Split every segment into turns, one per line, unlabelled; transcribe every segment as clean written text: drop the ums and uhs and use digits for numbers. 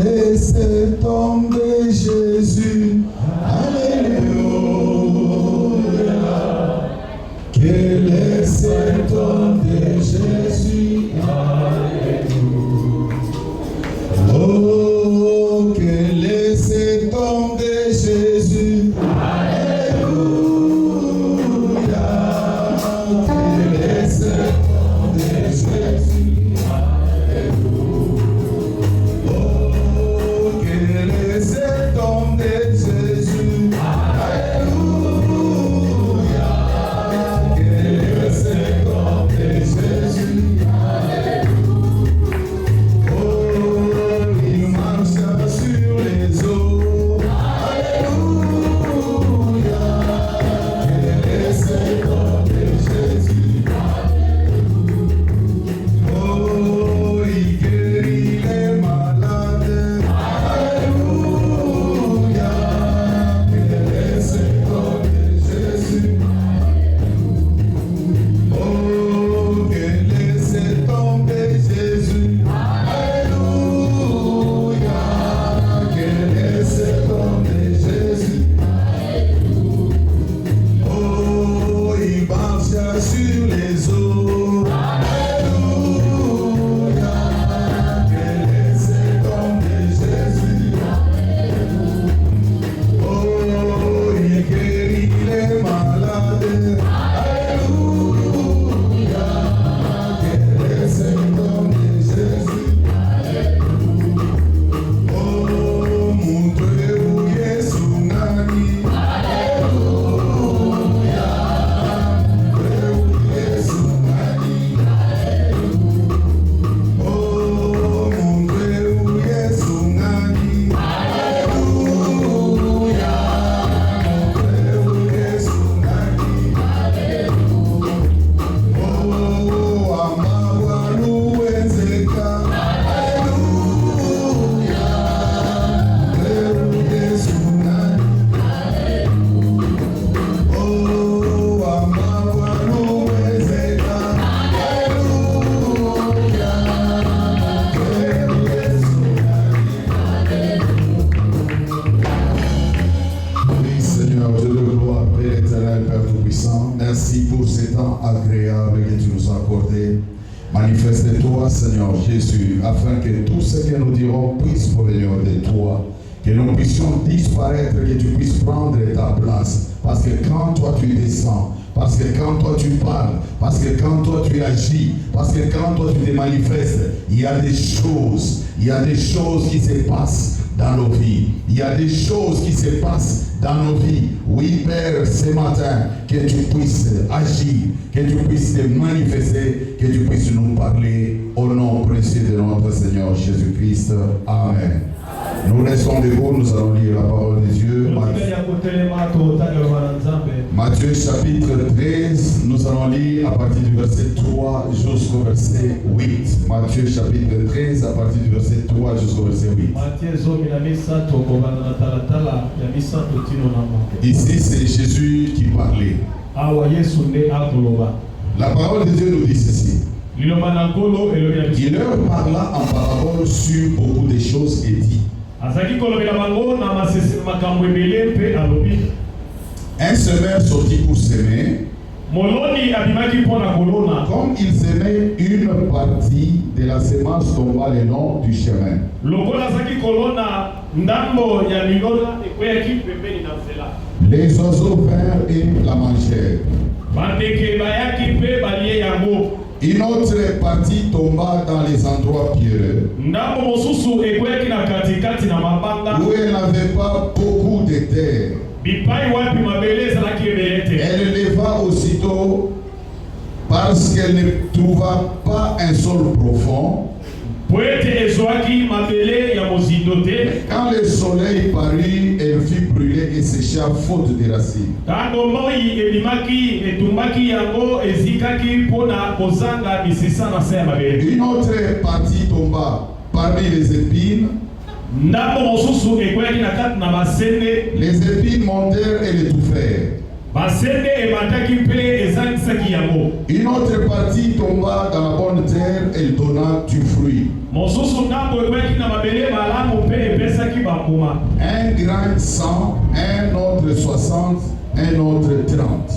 Laissez tomber Jésus, alléluia. Que laissez tomber Jésus, alléluia. Oh, que laissez tomber Jésus, alléluia. Que laissez tomber Jésus. Manifeste-toi, Seigneur Jésus, afin que tout ce que nous dirons puisse provenir de toi. Que nous puissions disparaître, que tu puisses prendre ta place. Parce que quand toi tu descends, parce que quand toi tu parles, parce que quand toi tu agis, parce que quand toi tu te manifestes, il y a des choses qui se passent dans nos vies. Il y a des choses qui se passent dans nos vies. Oui, Père, ce matin, que tu puisses agir, que tu puisses te manifester, que tu puisses nous parler au nom précieux de notre Seigneur Jésus-Christ. Amen. Nous restons debout, nous allons lire la parole de Dieu. Matthieu chapitre 13, nous allons lire à partir du verset 3 jusqu'au verset 8. Matthieu chapitre 13, à partir du verset 3 jusqu'au verset 8. Ici, c'est Jésus qui parlait. La parole de Dieu nous dit ceci. Il leur parla en parabole sur beaucoup de choses et dit. Un semeur sortit pour semer. Comme il semait, une partie de la semence tomba le long du chemin. Les oiseaux vinrent et la mangèrent. Une autre partie tomba dans les endroits pierreux, où elle n'avait pas beaucoup de terre. Elle leva aussitôt parce qu'elle ne trouva pas un sol profond. Quand le soleil parut, elle fit brûler et sécha faute de racines. Une autre partie tomba parmi les épines. Les épines montèrent et l'étouffèrent. Une autre partie tomba dans la bonne terre et donna du fruit. Un grain 100, un autre 60, un autre 30.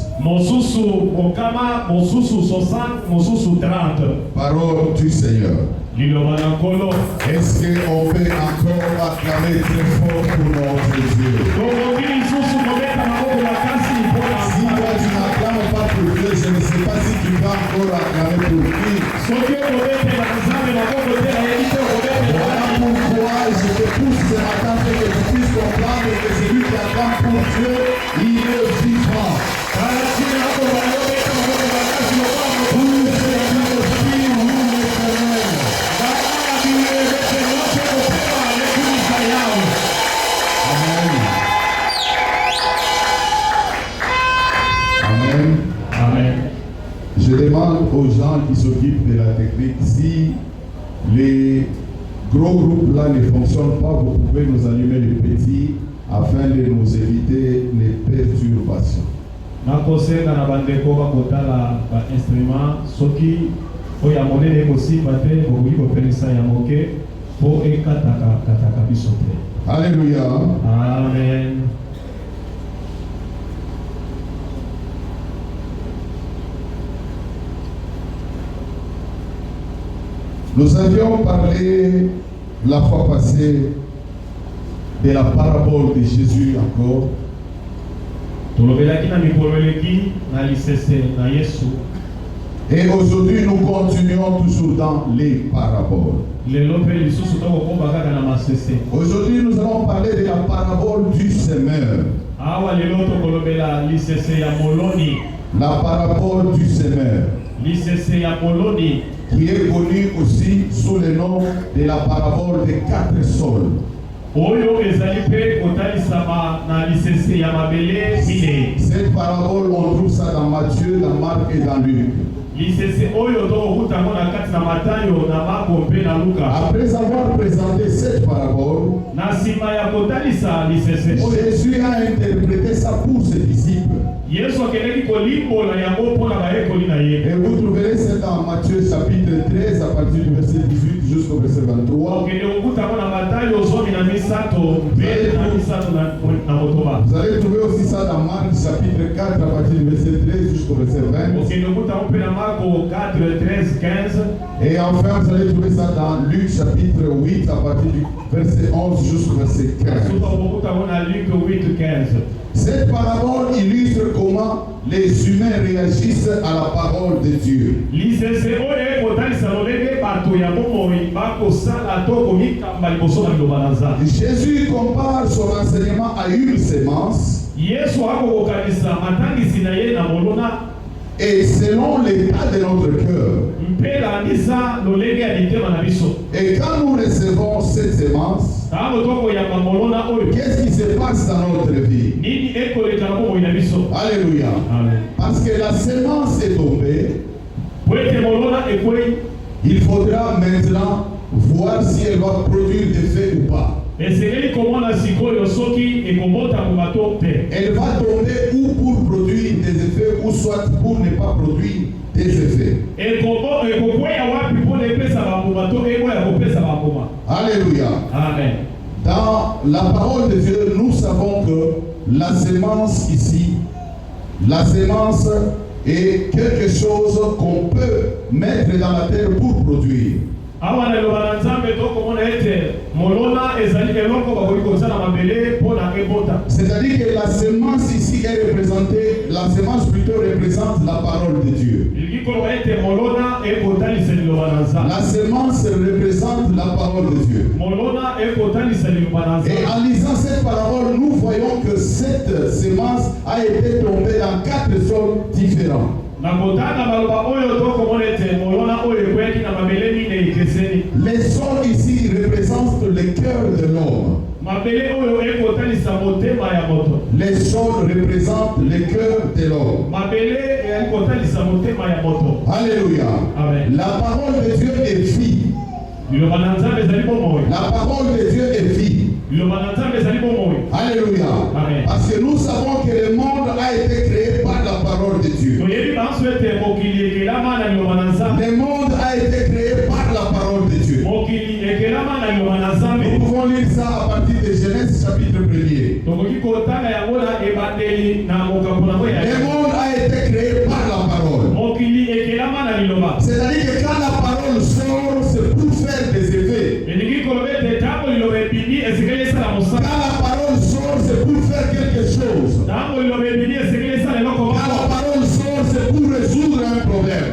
Parole du Seigneur. Est-ce qu'on peut encore acclamer très fort pour notre Dieu? Si toi tu n'acclames pas pour Dieu, je ne sais pas si tu vas encore acclamer pour lui. Voilà pourquoi je te pousse ce matin pour que tu puisses comprendre que celui qui acclame pour Dieu, il est vivant. Je demande aux gens qui s'occupent de la technique, si les gros groupes là ne fonctionnent pas, vous pouvez nous allumer les petits afin de nous éviter les perturbations. Alléluia.
Amen.
Nous avions parlé la fois passée de la parabole de Jésus encore. Et aujourd'hui, nous continuons toujours dans les paraboles. Aujourd'hui, nous allons parler de la parabole du semeur. La parabole du semeur, qui est connue aussi sous le nom de la parabole des 4 sols. Cette parabole, on trouve ça dans Matthieu, dans Marc et dans Luc. Après avoir présenté cette parabole, Jésus a interprété ça pour ses disciples. Et vous trouverez ça dans Matthieu chapitre 13 à partir du verset 18 jusqu'au verset 23. Vous allez trouver aussi ça dans Marc chapitre 4 à partir du verset 13 jusqu'au verset 20. Et enfin vous allez trouver ça dans Luc chapitre 8 à partir du verset 11 jusqu'au verset 15. Cette parabole illustre comment les humains réagissent à la parole de Dieu. Jésus compare son enseignement à une sémence. Et selon l'état de notre cœur. Et quand nous recevons cette sémence, qu'est-ce qui se passe dans notre vie? Alléluia. Parce que la sémence est tombée. Il faudra maintenant voir si elle va produire des faits ou pas. Elle va tomber ou pour produire des effets ou soit pour ne pas produire des effets. Alléluia.
Amen.
Dans la parole de Dieu, nous savons que la sémence ici, la sémence est quelque chose qu'on peut mettre dans la terre pour produire. C'est-à-dire que la sémence ici est représentée, la sémence plutôt représente la parole de Dieu. La sémence représente la parole de Dieu. Et en lisant cette parabole, nous voyons que cette sémence a été tombée dans 4 sols différents. Les sols ici représentent le cœur de l'homme. Les saules représentent le cœur de l'homme. Alléluia.
Amen.
La parole de Dieu est vie. La parole de Dieu est vie. Alléluia.
Amen.
Parce que nous savons que le monde a été créé par la parole de Dieu. Le monde a été créé par la parole de Dieu. Nous pouvons lire ça à partir de Genèse chapitre 1er. Le monde a été créé par la parole. C'est-à-dire que quand la parole sort, c'est pour faire des effets. Quand la parole sort, c'est pour faire quelque chose. Quand la parole sort, c'est pour résoudre un problème.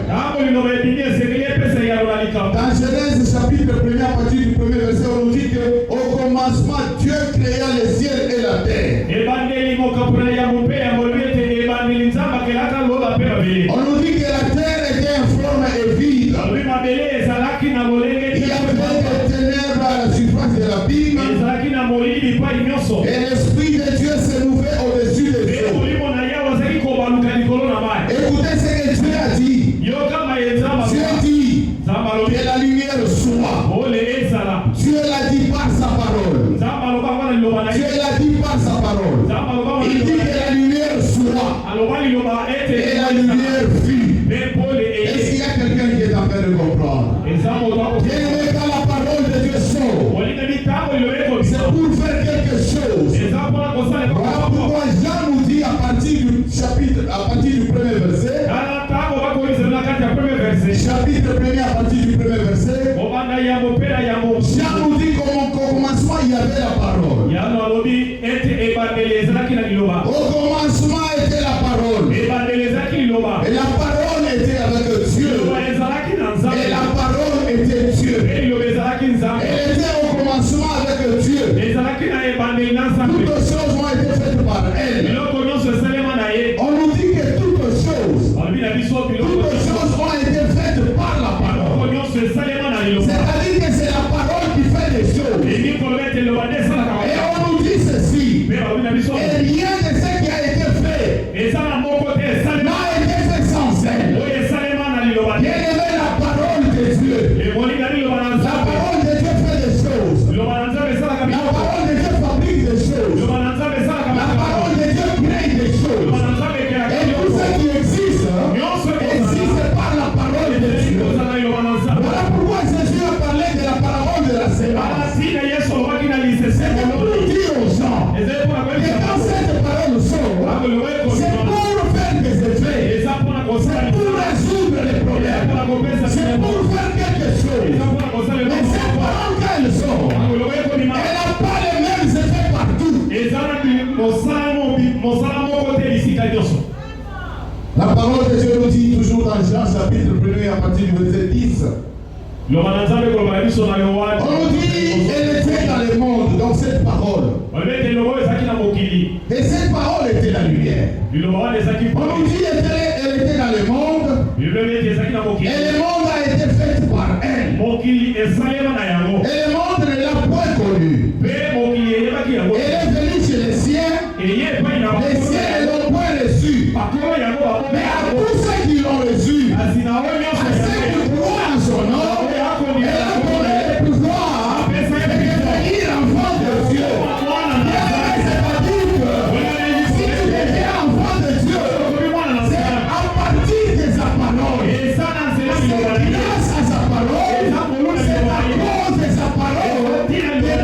Dans Genèse chapitre 1er, à partir du premier verset, on nous dit qu'au commencement, Dieu créa les cieux et la terre. On nous dit que la terre était informe et vide. Il y avait des ténèbres à la surface de l'abîme. Et l'Esprit de Dieu se mouvait au-dessus des eaux. Écoutez ce que Dieu a dit. Dieu dit que la lumière soit. Dieu l'a dit par sa parole. Dieu l'a dit par sa parole. Il dit que la lumière soit. Et la lumière fut. Est-ce qu'il y a quelqu'un qui est en train de comprendre? Bien-aimé, quand la parole de Dieu sort, c'est pour faire quelque chose. Voilà pourquoi Jean nous dit à partir du chapitre, à partir du premier verset, chapitre 1er à partir du premier verset, Jean nous dit qu'au commencement il y avait la parole. Au commencement était la parole. Et la parole était avec Dieu. Et la parole était Dieu. Elle était au commencement avec Dieu. Toutes choses ont été faites par elle. On nous dit que toutes choses ont été faites par la parole. C'est-à-dire que c'est la parole qui fait les choses. Et on nous dit ceci. Et rien de ce qui a été fait n'a été fait sans elle. Bien-aimé, la parole de Dieu. La parole de Dieu fait des choses. La parole de Dieu fabrique des choses. La parole de Dieu crée des choses. Et tout ce qui existe, existe par la parole de Dieu. Voilà pourquoi Jésus a parlé de la parole de la sémence. C'est pour dire aux gens que quand cette parole sort, c'est pour faire des effets. C'est pour résoudre les problèmes. C'est pour faire quelque chose. Mais cette parole, quand elle sort, elle n'a pas les mêmes effets partout. La parole de Dieu nous dit toujours dans Jean chapitre 1er à partir du verset 10. On nous dit elle était dans le monde, donc cette parole. Et cette parole était la lumière. On nous dit elle était dans le monde. Et le monde a été fait par elle. Et le monde ne l'a point connu. Elle est venue chez les siens. Les siens ne l'ont point reçu. Mais à tous ceux qui l'ont reçu, à ceux qui croient en son nom, elle a donné le pouvoir de devenir enfant de Dieu. C'est-à-dire que si tu deviens enfant de Dieu, c'est à partir de sa parole. C'est grâce à sa parole, c'est à cause de sa parole que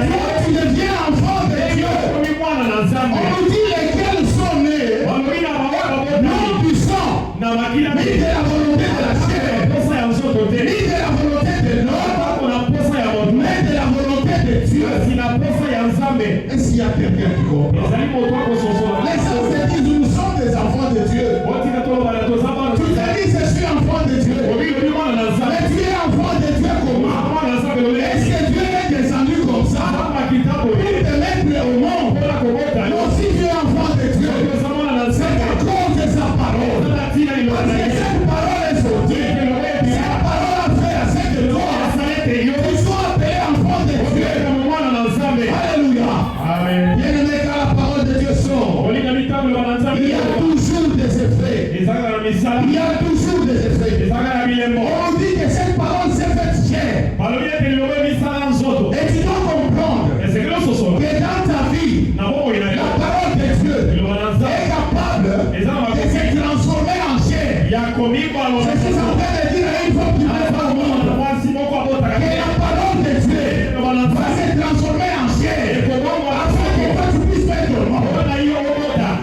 toi tu deviens enfant de Dieu. On nous dit lesquels sont nés, non puissants, ni de la volonté de la chair, ni de la volonté de l'homme, mais de la volonté de Dieu. Est-ce qu'il y a quelqu'un qui comprend? Les gens se disent, nous sommes des enfants de Dieu. Tu te dis, je suis enfant de Dieu. Mais tu es enfant de Dieu comment? Est-ce que Dieu est descendu comme ça pour te mettre au monde? Non, si tu es enfant de Dieu, c'est à cause de sa parole. Parce que cette parole est sortie. Cette parole a fait à ce que toi, tu sois appelé enfant de Dieu. Alléluia. Il y a toujours des effets. On dit que cette parole s'est faite chair. Et tu dois comprendre que dans ta vie, la parole de Dieu est capable de se transformer en chair. Je suis en train de dire à une fois qu'il ne pas au monde que la parole de Dieu va se transformer en chair afin que toi tu puisses mettre au monde.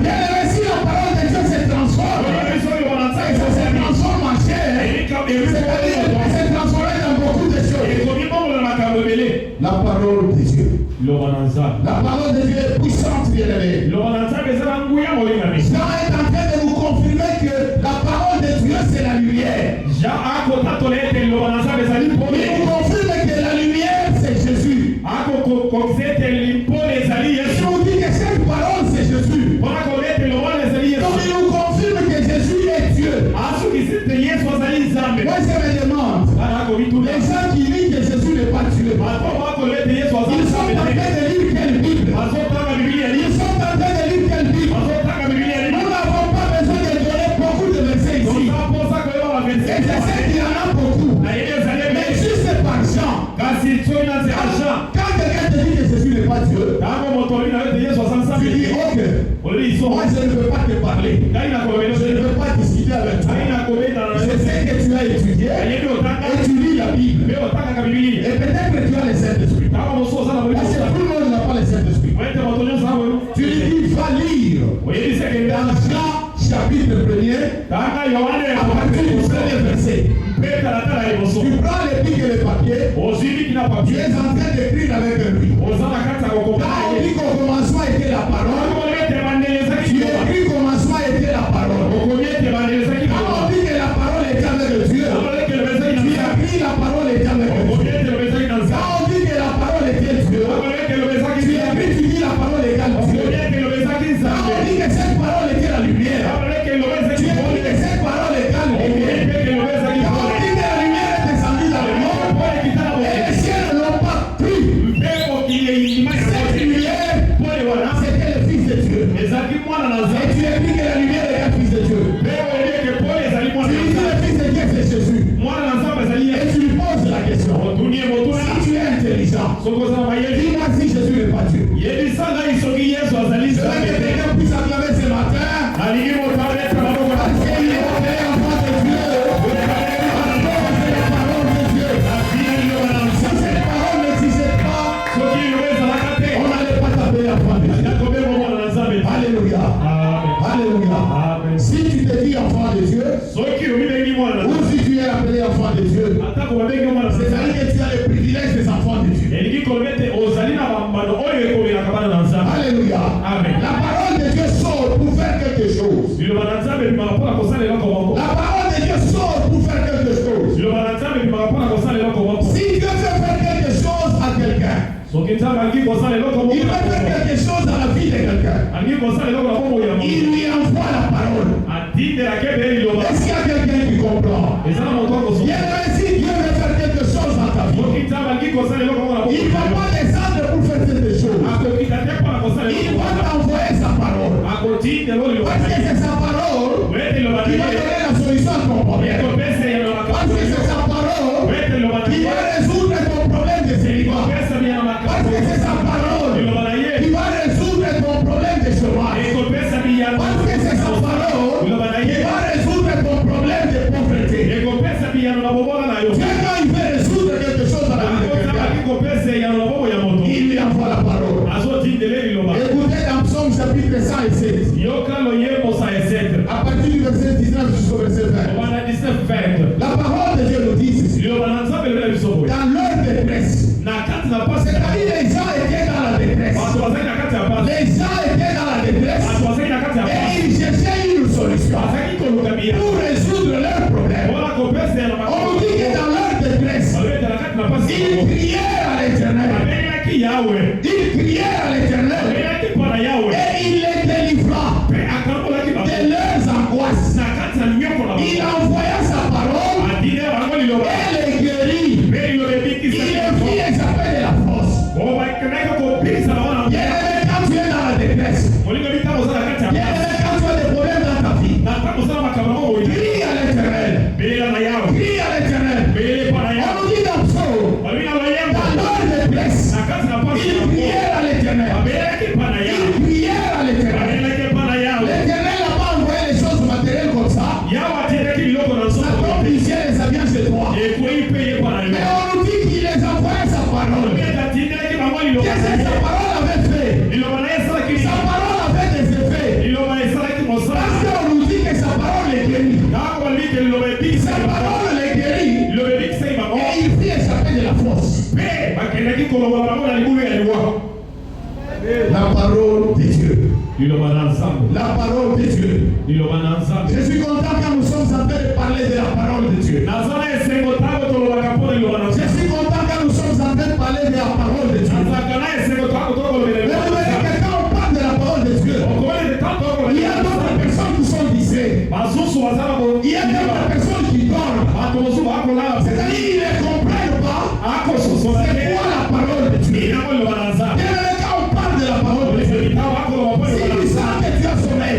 Bien aimé, si la parole de Dieu se transforme, et ça se transforme en chair, c'est-à-dire qu'elle s'est transformée dans beaucoup de choses. La parole de Dieu. La parole de Dieu est puissante, bien aimé. Jean est en train de vous confirmer que la parole de Dieu c'est la lumière. Il vous confirme que la lumière c'est Jésus. Je vous dis que cette parole c'est Jésus. Donc il nous confirme que Jésus est Dieu. Moi je me demande, les gens qui disent que Jésus n'est pas Dieu, ils sont en train de lire quelle Bible? Ils sont en train de lire quelle Bible? Nous n'avons pas besoin de donner beaucoup de versets ici. Et je sais qu'il y en a beaucoup. Mais juste par Jean. Quand quelqu'un te dit que Jésus n'est pas Dieu, tu dis ok. Moi je ne veux pas te parler. Je ne veux pas discuter avec toi. Je sais que tu as étudié et tu lis la Bible. Et peut-être que tu as les Saint-Esprit. Parce que tout le monde n'a pas les Saint-Esprit. Tu lui dis va lire dans Jean chapitre 1er à partir du premier verset. Tu prends les pics et les papiers. Tu es en train d'écrire avec lui. Quand on dit qu'au commencement était la parole, tu écris qu'au commencement était la parole. Quand on dit que la parole était avec Dieu, tu écris la parole était avec Dieu. Quand on dit que la parole était Dieu, tu dis la parole égale Dieu. Quand on dit que cette parole était la lumière, tu écris que cette parole égale lumière. Quand on dit que la lumière est descendue dans le monde, et les cieux ne l'ont pas cru. Cette lumière, c'était le Fils de Dieu. Et tu écris que la lumière est le Fils de Dieu. Tu dis le Fils de Dieu c'est Jésus. Et tu lui poses la question. Si tu es intelligent, dis-moi si Jésus n'est pas Dieu. Je veux que quelqu'un puisse acclamer ce matin. Parce qu'il est enfant de Dieu. Si cette parole n'existait pas, on n'allait pas taper enfant de Dieu. Alléluia. Alléluia. Si tu te dis enfant de Dieu, ou si tu es appelé enfant de Dieu, c'est-à-dire que tu as le privilège des enfants de Dieu. Alléluia. Amen. La parole de Dieu sort pour faire quelque chose. La parole de Dieu sort pour faire quelque chose. Si Dieu veut faire quelque chose à quelqu'un, il veut faire quelque chose dans la vie de quelqu'un, il lui envoie la parole. Est-ce qu'il y a quelqu'un qui comprend? Bien, si Dieu veut faire quelque chose dans ta vie, il ne va pas descendre pour faire quelque chose. Il va t'envoyer sa parole. Parce que c'est sa parole qui va donner la solution à ton problème. Parce que c'est sa parole qui va résoudre ton problème de célibat. Parce que c'est sa parole qui va résoudre ton problème de chômage. Parce que c'est sa parole qui va résoudre ton problème de pauvreté. Dieu, quand il veut résoudre quelque chose dans la vie de quelqu'un, il lui envoie la parole. Écoutez dans Psaume chapitre 107. À partir du verset 19 jusqu'au verset 20. La parole de Dieu nous dit ceci. Dans leur détresse. C'est-à-dire les gens étaient dans la détresse. Les gens étaient dans la détresse. Et ils cherchaient une solution pour résoudre leurs problèmes. On nous dit que dans leur détresse, ils crièrent à l'Éternel. Ils crièrent à l'Éternel. Et il les délivra de leurs angoisses. Il envoya sa parole. Et les guérit. Il les fit échapper de la force. Bien aimé, quand tu es dans la détresse, bien aimé, quand tu as des problèmes dans ta vie, la parole de Dieu. Je suis content quand nous sommes en train de parler de la parole de Dieu. Je suis content quand nous sommes en train de parler de la parole de Dieu. Mais vous voyez que quand on parle de la parole de Dieu, il y a d'autres personnes qui sont distraits. Il y a d'autres personnes qui dorment. C'est-à-dire qu'ils ne comprennent pas c'est quoi la parole de Dieu. Et quand on parle de la parole de Dieu, si tu sens que tu as sommeil,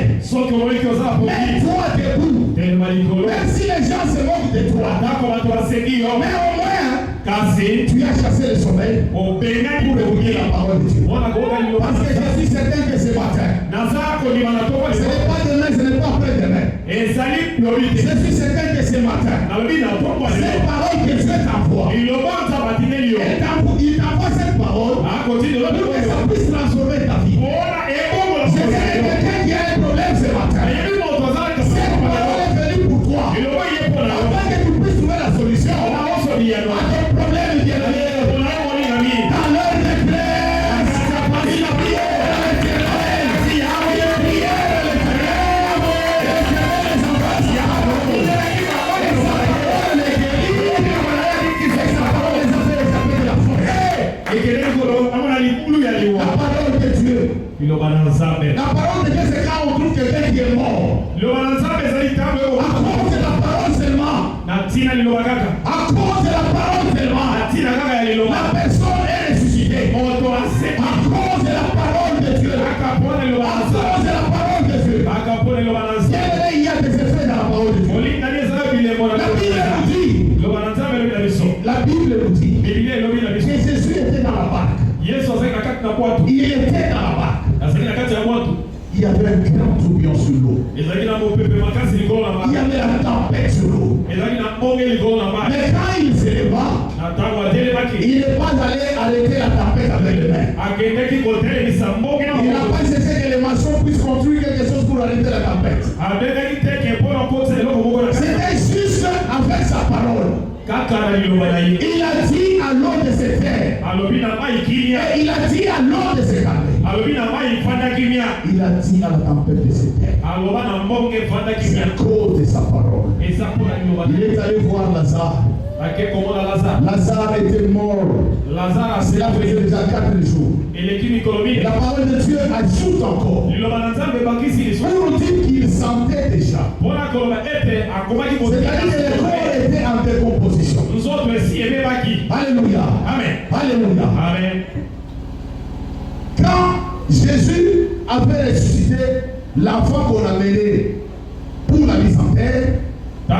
mets-toi debout. Même si les gens se moquent de toi, mais au moins, tu as chassé le sommeil pour écouter la parole de Dieu. Parce que je suis certain que ce matin, ce n'est pas demain, ce n'est pas après-demain. Je suis certain que ce matin, cette parole que Dieu t'envoie, il t'envoie cette parole pour que ça puisse transformer ta vie. Je sais que quelqu'un qui a un problème ce matin, cette parole est venue pour toi, afin que tu puisses trouver la solution à ton problème bien dans l'heure de plaie, ça passe la prière à l'Éternel, la parole de Dieu. La parole de Dieu, c'est quand on trouve quelqu'un qui est mort. À cause de la parole seulement. À cause de la parole seulement. La personne est ressuscitée. À cause de la parole de Dieu. À cause de la parole de Dieu. Il y a des effets dans la parole de Dieu. La Bible nous dit que Jésus était dans la barque. Il était dans la barque. Il y avait un grand tourbillon sur l'eau. Il y avait la tempête sur l'eau. Mais quand il se leva, il n'est pas allé arrêter la tempête avec les mains. Il n'a pas cessé que les maçons puissent construire quelque chose pour arrêter la tempête. C'était juste avec sa parole. Il a dit à l'eau de se taire. Et il a dit à l'eau de se calmer. Il a dit à la tempête de se taire. C'est à cause de sa parole. Il est allé voir Lazare. Lazare était mort. Cela faisait déjà 4 jours. La parole de Dieu ajoute encore pour dire qu'il sentait déjà. C'est-à-dire que le corps était en décomposition. Alléluia.
Amen.
Alléluia.
Amen.
Quand Jésus avait ressuscité l'enfant qu'on a mené pour la mise en terre, les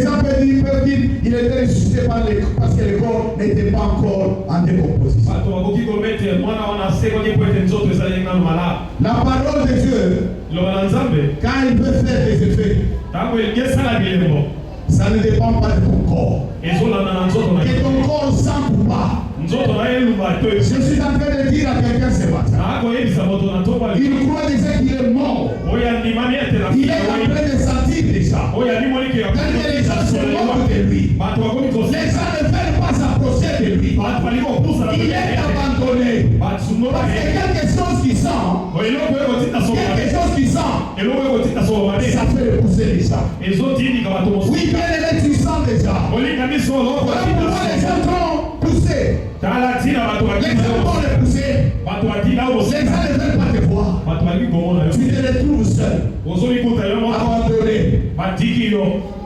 gens peuvent dire qu'il était ressuscité parce que le corps n'était pas encore en décomposition. La parole de Dieu, quand il peut faire des effets, ça ne dépend pas de ton corps. Que ton corps sent ou pas. Je suis en train de dire à quelqu'un ce matin, il croit déjà qu'il est mort. Il est en train de sentir déjà. Quand les gens se moquent de lui, les gens ne veulent pas s'approcher de lui. Il est abandonné. Parce que quelque chose qui sent, ça fait repousser les gens. Oui, bien aimé, tu sens déjà. Voilà pourquoi les gens vont pousser. Les gens vont les pousser. Les gens ne veulent pas te voir. Tu te retrouves seul.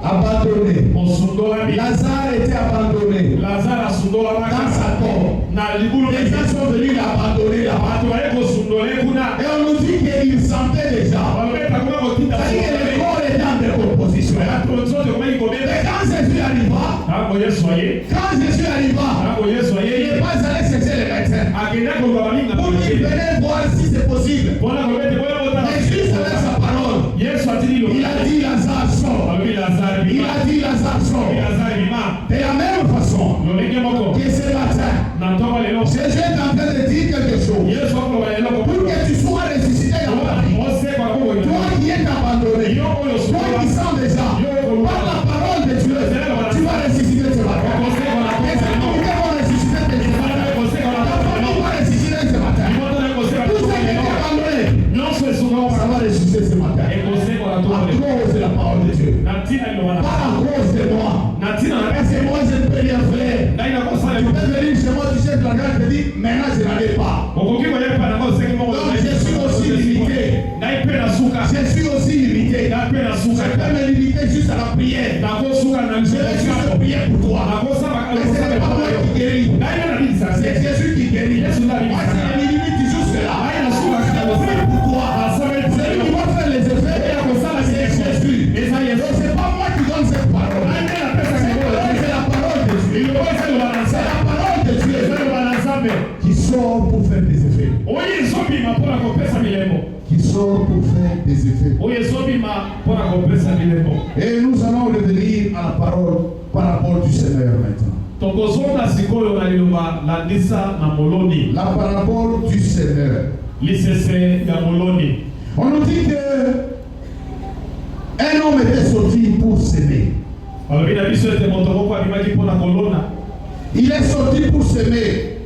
Abandonné. Lazare était abandonné dans sa tombe. Les gens sont venus l'abandonner là-bas. Et on nous dit qu'il sentait déjà. C'est-à-dire que le corps est en décomposition. Mais quand Jésus arriva, il n'est pas allé chercher les médecins pour qu'il vienne voir si c'est possible. Mais juste avec sa parole, il a dit Lazare sort. Il a dit Lazare sort. De la même façon que ce matin, Jésus est en train de dire quelque chose pour que tu sois ressuscité dans ta vie. Toi qui es abandonné, toi qui sens déjà, par la parole de Dieu, tu vas ressusciter ce matin. Les activités vont ressusciter ce matin. Ta famille va ressusciter ce matin. Pas à cause de moi. Parce que moi, je ne peux rien faire. Tu peux venir chez moi, tu sais, la regarde, te dis, maintenant, je n'en ai pas. Donc, je suis aussi limité. Je suis aussi limité. Je peux me limiter juste à la prière. Je vais juste prier pour toi. Mais ce n'est pas moi qui guéris. C'est Jésus qui guérit. Moi, je me limite juste là. Je prie pour toi. Celui qui va faire les effets, c'est Jésus. Et c'est pas moi qui donne cette parole. C'est la parole de Dieu. C'est la parole de Dieu qui sort pour faire des effets. Qui sort pour faire des effets. Et nous allons revenir à la parole par rapport du Seigneur maintenant. La parabole du Seigneur. On nous dit que un homme était sorti pour s'aimer. Il est sorti pour s'aimer.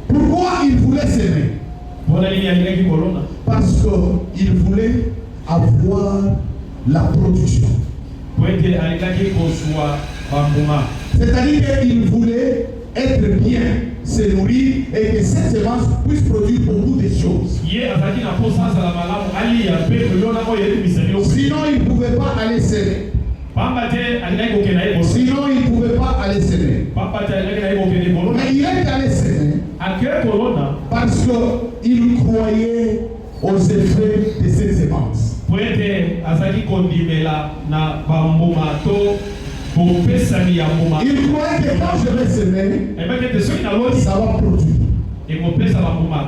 Pourquoi il voulait s'aimer? Parce qu'il voulait avoir la production. C'est-à-dire qu'il voulait être bien, se nourrir et que cette semence puisse produire beaucoup de choses. Sinon, il ne pouvait pas aller s'aimer. Sinon, il ne pouvait pas aller s'aimer. Mais il est allé s'aimer parce qu'il croyait aux effets de cette semence. Il croyait que quand je vais s'aimer, ça va produire.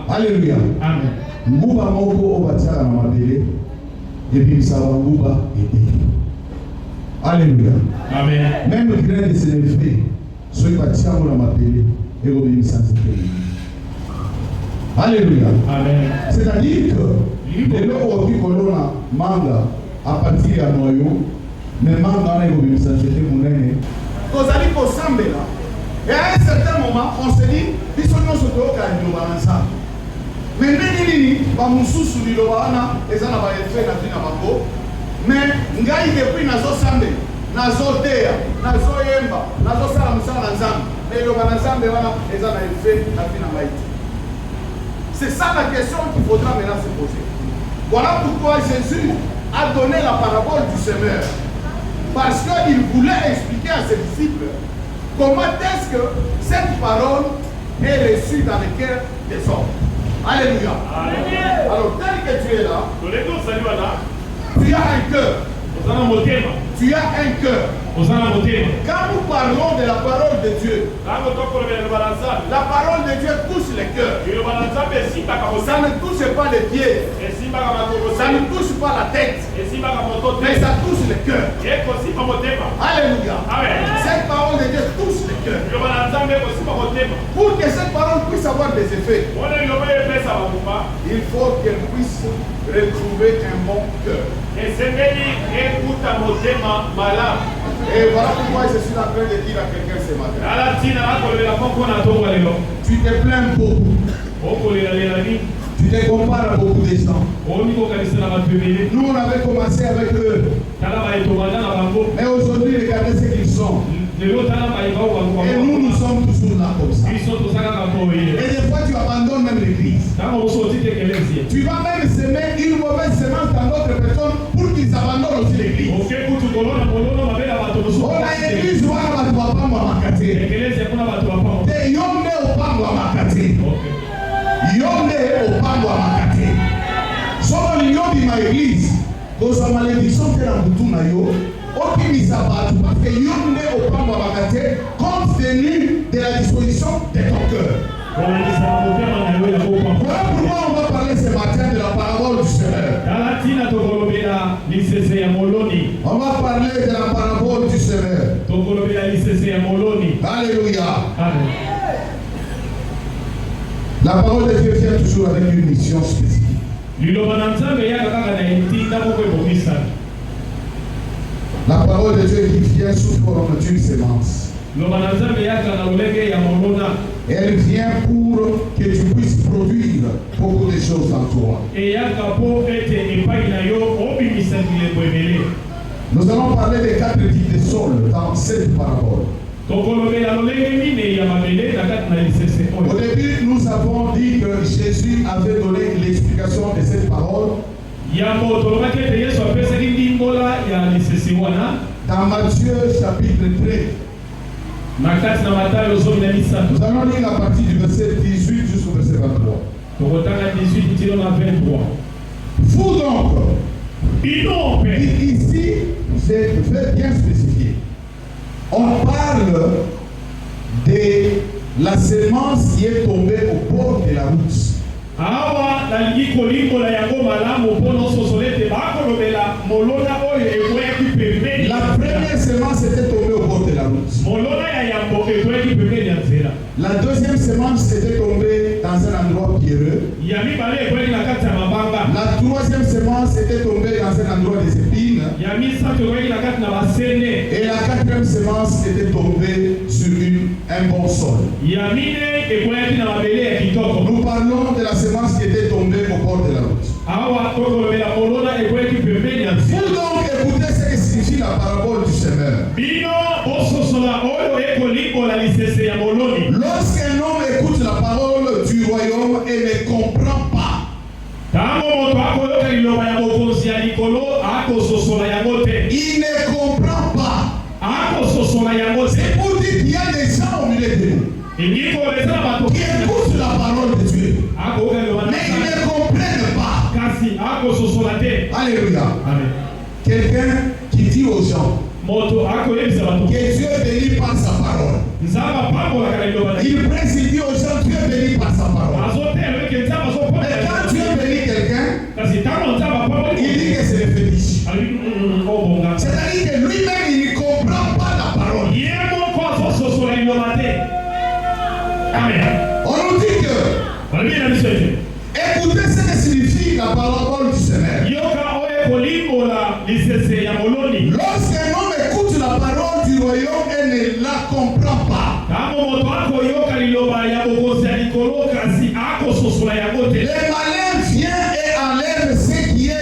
Alléluia. Amen. Nguba moko obatia na mabele et puis ça va nguba aider. Alléluia. Amen. Même le grain de sénéfé, ceux qui batia na mabele et obéir sans Alléluia. Amen. C'est-à-dire que les lois qui colonna manga à partir à noyau, mais manga na obéir sans jeter mon nez. Nous allons pour Sambela. Et à un certain moment, on se dit, ils sont nos autos qui ont ensemble. Mais nini ba mususu lilowana ezana ba effet na tina bako mais ngai depuis nazo sambe nazo teya nazo yemba nazo sala musala nzambe mais lo bana nzambe wana ezana effet na tina maiti. C'est ça la question qu'il faudra maintenant se poser. Voilà pourquoi Jésus a donné la parabole du semeur, parce qu'il voulait expliquer à ses disciples comment est-ce que cette parole est reçue dans les cœurs des hommes. Alléluia. Amen. Alors, tel que tu es là, tu as un cœur. Tu as un cœur. Quand nous parlons de la parole de Dieu, la parole de Dieu touche les cœurs. Ça ne touche pas les pieds. Ça ne touche pas la tête. Mais ça touche les cœurs. Alléluia. Cette parole de Dieu touche les cœurs. Pour que cette parole puisse avoir des effets, il faut qu'elle puisse retrouver un bon cœur. Et voilà pourquoi je suis en train de dire à quelqu'un ce matin. Tu te plains beaucoup. Tu te compares à beaucoup de gens. Nous on avait commencé avec eux. Mais aujourd'hui regardez ce qu'ils sont. Et nous sommes toujours là comme ça. Et des fois tu abandonnes même l'église. Tu vas même semer une mauvaise semence dans d'autres personnes pour qu'ils abandonnent aussi l'église. On a l'église où on va pas m'amakate. Et yonde au pango amakate. Yonde au pango amakate. Solo l'yonde ma église. Dans sa malédiction que la boutou na yo. Aucune sabbat, parce que yonde au pango amakate compte tenu de la disposition de ton cœur. Voilà pourquoi on va parler ce matin de la parabole du Seigneur. On va parler de la parabole du Seigneur. Alléluia. La parole de Dieu vient toujours avec une mission spécifique. La parole de Dieu qui vient sous forme d'une semence. Et elle vient pour que tu puisses produire beaucoup de choses en toi. Nous allons parler des 4 types de sols dans cette parabole. Au début, nous avons dit que Jésus avait donné l'explication de cette parole. Dans Matthieu chapitre 13. Nous allons lire à partir du verset 18 jusqu'au verset 23. Vous donc, ici, c'est bien spécifié. On parle de la semence qui est tombée au bord de la route. La première semence était tombée au bord de la route. La deuxième semence était tombée dans un endroit pierreux. La troisième semence était tombée dans un endroit des épines. Et la quatrième semence était tombée sur un bon sol. Nous parlons de la semence qui était tombée au bord de la route. Vous donc écoutez ce que signifie la parabole du semeur. Lorsqu'un homme écoute la parole du royaume et ne comprend pas, il ne comprend pas. C'est pour dire qu'il y a des gens au milieu de nous qui écoutent la parole de Dieu, mais ils ne comprennent pas. Alléluia. Quelqu'un qui dit aux gens que Dieu est béni par sa parole. Il précise aux gens que Dieu est béni par sa parole. Mais quand Dieu bénit quelqu'un, il dit que c'est le fétiche. C'est-à-dire que lui-même, il ne comprend pas la parole. Amen. On nous dit que écoutez ce que signifie la parole du Seigneur. Lorsqu'un homme écoute la parole du royaume et ne la comprend pas, le malin vient et enlève ce qui a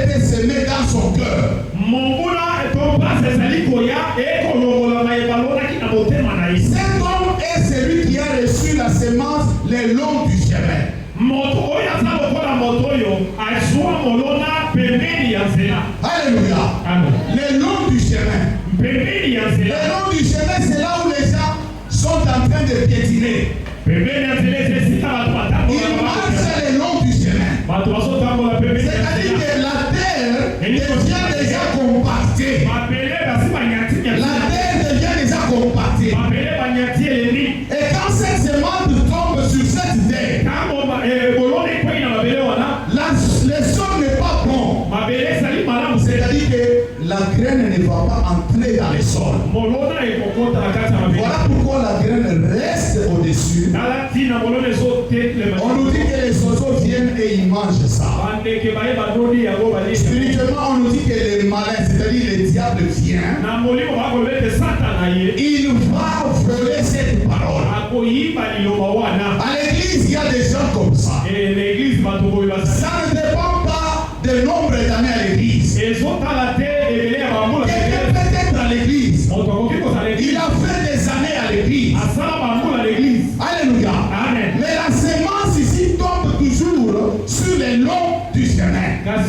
été semé dans son cœur. Cet homme est celui qui a reçu la semence le long du chemin. Alléluia. Le long du chemin. Le long du chemin, c'est là où les gens sont en train de piétiner. Ils marchent le long du chemin. C'est-à-dire que la terre devient déjà compactée. La terre devient déjà compactée. Et quand cette semence tombe sur cette terre, le sol n'est pas bon. C'est-à-dire que la graine ne va pas entrer dans le sol. Voilà pourquoi la graine reste au-dessus. On nous dit que les oiseaux viennent et ils mangent ça. Spirituellement, on nous dit que les malins, c'est-à-dire les diables, viennent. Il va voler cette parole. À l'église, il y a des gens comme ça. Ça ne dépend pas du nombre d'années à l'église. Quelqu'un peut-être à l'église. Il a fait des années à l'église. Alléluia. Amen. Mais la semence ici tombe toujours sur le long du chemin. Quand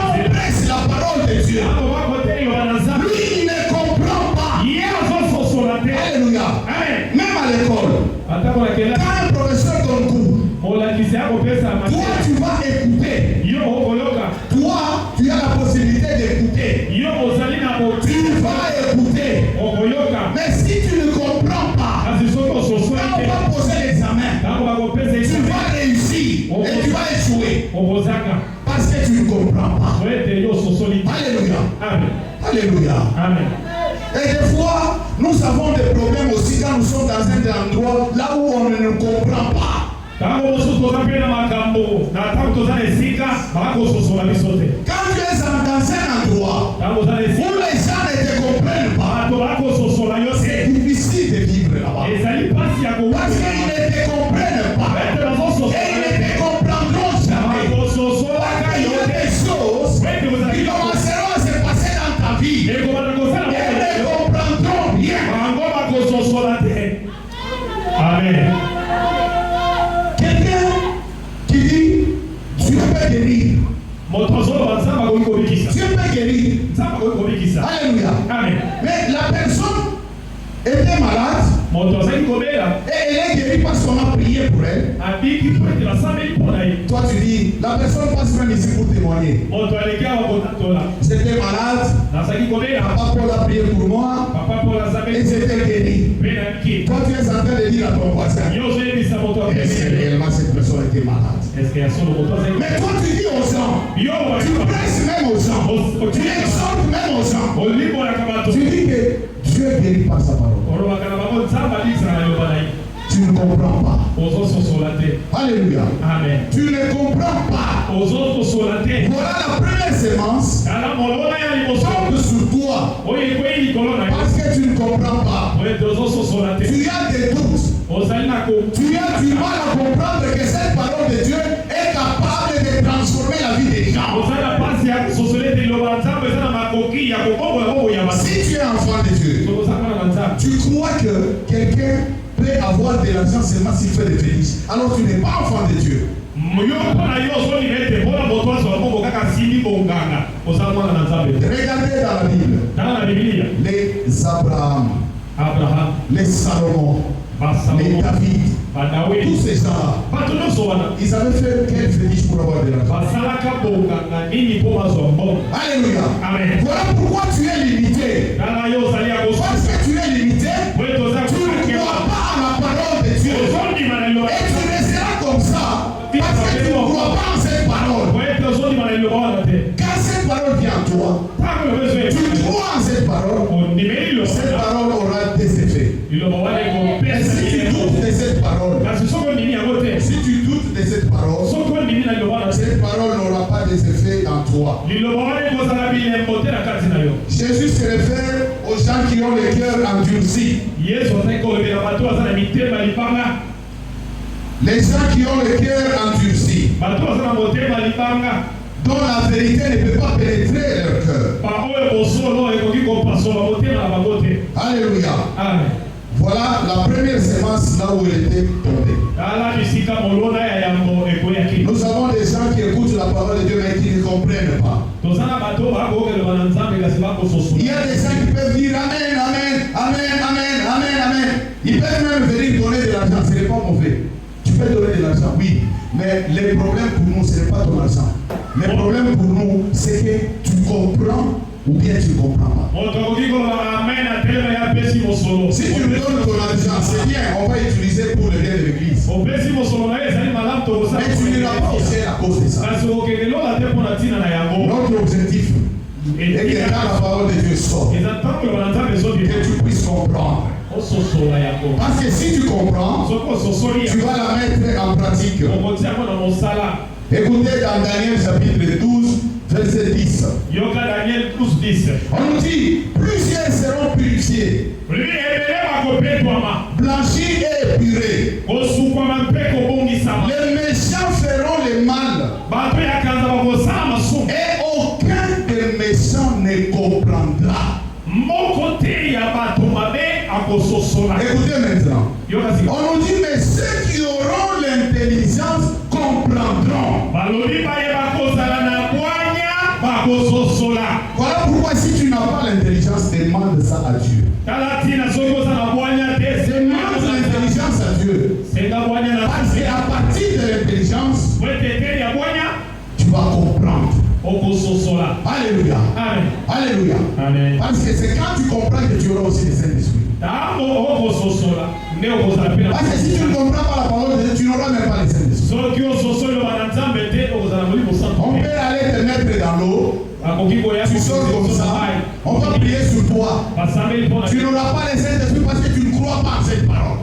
on presse la parole de Dieu, lui il ne comprend pas. Alléluia. Amen. Même à l'école, quand un professeur donne cours, toi tu vas écouter. Toi tu as la possibilité d'écouter. Tu vas écouter. Mais si tu ne comprends pas, quand on va poser l'examen, tu vas réussir et tu vas échouer. Parce que tu ne comprends pas. Alléluia. Amen. Alléluia. Amen. Et des fois, nous avons des problèmes aussi quand nous sommes dans un endroit là où on ne comprend pas. Quand tu es dans un endroit où les gens ne te comprennent pas, c'est difficile de vivre là-bas. Parce qu'ils ne te comprennent pas. Et ils ne te comprendront jamais. Parce qu'il y a des choses qui commencent Dieu peut guérir. Alléluia.
Amen.
Mais la personne était malade et elle est guérie parce qu'on a prié pour elle. Toi tu dis, la personne passe même ici pour témoigner. J'étais malade, Papa Paul a prié pour moi et j'étais guéri. Toi tu es en train de dire à ton voisin, est-ce que réellement cette personne était malade? Mais toi tu dis aux gens, tu presses même aux gens, tu exhortes même aux gens, tu dis que Dieu guérit par sa parole. Tu ne comprends pas. Alléluia.
Amen.
Tu ne comprends pas. Voilà la première sémence tombe sur toi. Parce que tu ne comprends pas. Tu as des doutes. Tu as du mal à comprendre que cette parole de Dieu est capable de transformer la vie des gens. Si tu es enfant de Dieu, tu crois que quelqu'un peut avoir de l'argent seulement s'il fait des fétiches. Alors tu n'es pas enfant de Dieu. Regardez dans la Bible. Les Abraham, les Salomon, les David, tous ces gens-là, ils avaient fait quel fétiche pour avoir de l'argent? Alléluia.
Amen.
Voilà pourquoi tu es limité. Parce que tu es limité, tu ne crois pas à la parole de Dieu. Et tu resteras comme ça parce que tu ne crois pas en cette parole. Quand cette parole vient à toi, tu crois en cette parole aura des effets. Et si tu doutes de cette parole, cette parole n'aura pas des effets en toi. Jésus se réfère aux gens qui ont le cœur endurci. Les gens qui ont le cœur endurci, dont la vérité ne peut pas pénétrer leur cœur. Alléluia.
Amen.
Voilà la première sémence là où elle était tombée. Nous avons des gens qui écoutent la parole de Dieu mais qui ne comprennent pas. Il y a des gens qui peuvent dire Amen, Amen, Amen, Amen, Amen, Amen. Ils peuvent même venir donner de l'argent, ce n'est pas mauvais. Tu peux donner de l'argent, oui. Mais le problème pour nous, ce n'est pas ton argent. Le problème pour nous, c'est que tu comprends ou bien tu ne comprends pas. Si tu me donnes ton argent, c'est bien, on va utiliser pour le bien de l'église. Mais tu n'iras pas au ciel à cause de ça. Notre objectif est que quand la parole de Dieu sort, que tu puisses comprendre. Parce que si tu comprends, tu vas la mettre en pratique. Écoutez dans Daniel chapitre 12, verset 10. On nous dit, plusieurs seront purifiés, blanchis et épurés. Les méchants feront le mal. Et aucun des méchants ne comprendra. Écoutez maintenant. On nous dit, mais ceux qui auront l'intelligence comprendront. Voilà pourquoi si tu n'as pas l'intelligence, demande ça à Dieu. Demande l'intelligence à Dieu. Parce qu'à partir de l'intelligence, tu vas comprendre. Alléluia.
Amen.
Alléluia.
Amen.
Parce que c'est quand tu comprends que tu auras aussi le Saint-Esprit. Parce que si tu ne comprends pas la parole de Dieu, tu n'auras même pas le Saint-Esprit. On peut aller te mettre dans l'eau. Tu sors comme ça. On va prier sur toi. Tu n'auras pas le Saint-Esprit parce que tu ne crois pas en cette parole.